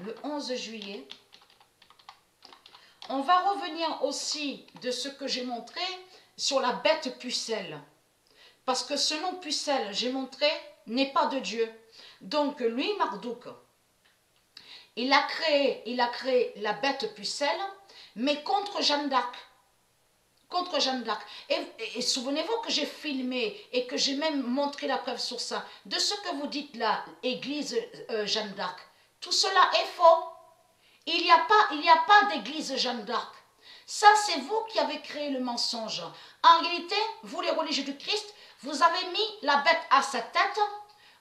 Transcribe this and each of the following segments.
le 11 juillet. On va revenir aussi de ce que j'ai montré sur la bête pucelle. Parce que ce nom pucelle, j'ai montré, n'est pas de Dieu. Donc lui, Marduk, il a créé la bête pucelle, mais contre Jeanne d'Arc. Contre Jeanne d'Arc. Et souvenez-vous que j'ai filmé et que j'ai même montré la preuve sur ça. De ce que vous dites là, église Jeanne d'Arc, tout cela est faux. Il n'y a pas d'église Jeanne d'Arc. Ça, c'est vous qui avez créé le mensonge. En réalité, vous les religieux du Christ, vous avez mis la bête à sa tête,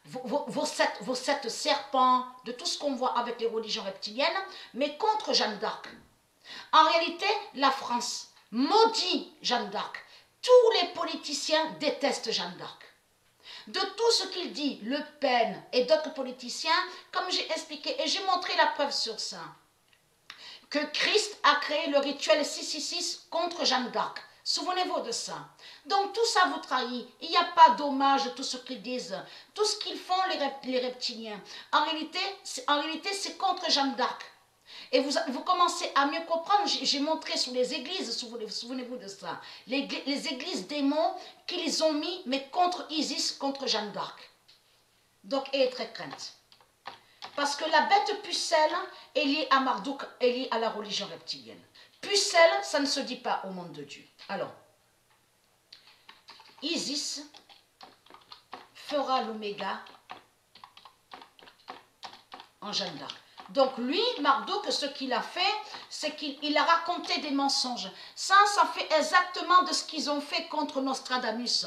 vos sept serpents, de tout ce qu'on voit avec les religions reptiliennes, mais contre Jeanne d'Arc. En réalité, la France maudit Jeanne d'Arc. Tous les politiciens détestent Jeanne d'Arc. De tout ce qu'il dit, Le Pen et d'autres politiciens, comme j'ai expliqué, et j'ai montré la preuve sur ça, que Christ a créé le rituel 666 contre Jeanne d'Arc. Souvenez-vous de ça. Donc tout ça vous trahit. Il n'y a pas d'hommage à tout ce qu'ils disent. Tout ce qu'ils font, les reptiliens. En réalité, c'est contre Jeanne d'Arc. Et vous commencez à mieux comprendre. J'ai montré sur les églises, souvenez-vous de ça. Les églises démons qu'ils ont mis, mais contre Isis, contre Jeanne d'Arc. Donc, ayez très crainte. Parce que la bête pucelle est liée à Marduk, est liée à la religion reptilienne. Pucelle, ça ne se dit pas au monde de Dieu. Alors, Isis fera l'oméga en Jeanne d'Arc. Donc lui, Marduk, ce qu'il a fait, c'est qu'il a raconté des mensonges. Ça fait exactement de ce qu'ils ont fait contre Nostradamus.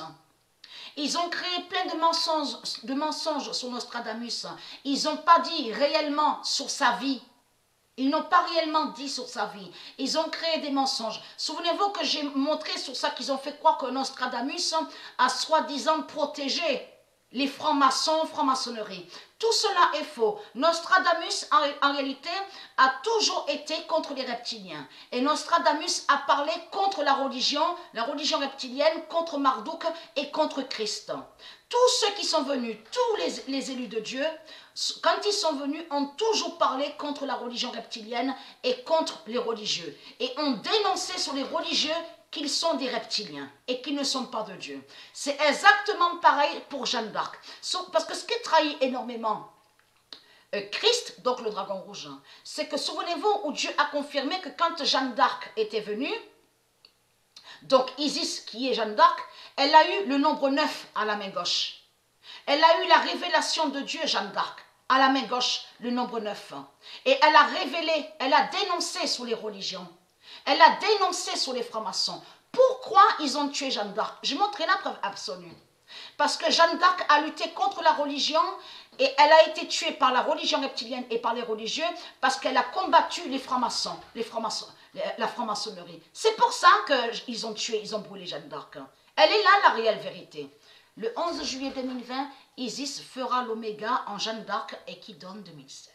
Ils ont créé plein de mensonges sur Nostradamus. Ils n'ont pas dit réellement sur sa vie. Ils n'ont pas réellement dit sur sa vie. Ils ont créé des mensonges. Souvenez-vous que j'ai montré sur ça qu'ils ont fait croire que Nostradamus a soi-disant protégé les francs-maçons, franc-maçonnerie. Tout cela est faux. Nostradamus, en réalité, a toujours été contre les reptiliens. Et Nostradamus a parlé contre la religion reptilienne, contre Marduk et contre Christ. Tous ceux qui sont venus, tous les élus de Dieu, quand ils sont venus, ont toujours parlé contre la religion reptilienne et contre les religieux. Et ont dénoncé sur les religieux qu'ils sont des reptiliens et qu'ils ne sont pas de Dieu. C'est exactement pareil pour Jeanne d'Arc. Parce que ce qui trahit énormément Christ, donc le dragon rouge, c'est que souvenez-vous où Dieu a confirmé que quand Jeanne d'Arc était venue, donc Isis qui est Jeanne d'Arc, elle a eu le nombre 9 à la main gauche. Elle a eu la révélation de Dieu, Jeanne d'Arc, à la main gauche, le nombre 9. Et elle a révélé, elle a dénoncé sur les religions. Elle a dénoncé sur les francs-maçons. Pourquoi ils ont tué Jeanne d'Arc? Je montrerai la preuve absolue. Parce que Jeanne d'Arc a lutté contre la religion et elle a été tuée par la religion reptilienne et par les religieux parce qu'elle a combattu les francs-maçons, la franc-maçonnerie. C'est pour ça qu'ils ont tué, ils ont brûlé Jeanne d'Arc. Elle est là la réelle vérité. Le 11 juillet 2020, Isis fera l'oméga en Jeanne d'Arc et qui donne 2016.